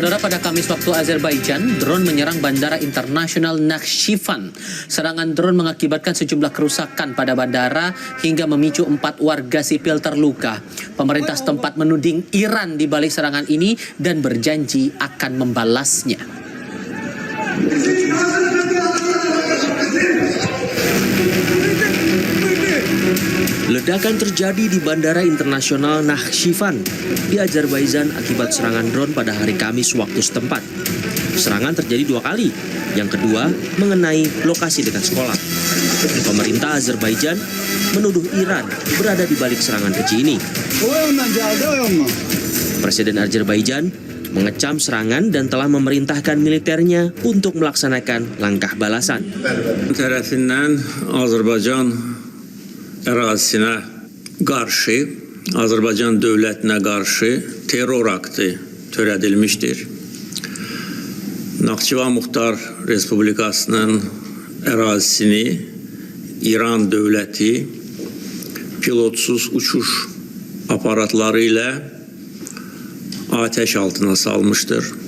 Saudara, pada Kamis waktu Azerbaijan, drone menyerang Bandara Internasional Nakhchivan. Serangan drone mengakibatkan sejumlah kerusakan pada bandara hingga memicu 4 warga sipil terluka. Pemerintah setempat menuding Iran di balik serangan ini dan berjanji akan membalasnya. Ledakan terjadi di Bandara Internasional Nakhchivan di Azerbaijan akibat serangan drone pada hari Kamis waktu setempat. Serangan terjadi 2 kali, yang kedua mengenai lokasi dekat sekolah. Pemerintah Azerbaijan menuduh Iran berada di balik serangan keji ini. Presiden Azerbaijan mengecam serangan dan telah memerintahkan militernya untuk melaksanakan langkah balasan. Tarafından Azərbaycan ərazisinə qarşı, Azərbaycan dövlətinə qarşı terror aktı törədilmişdir. Naxçıvan Muxtar Respublikasının ərazisini İran dövləti pilotsuz uçuş aparatları ilə atəş altına salmışdır.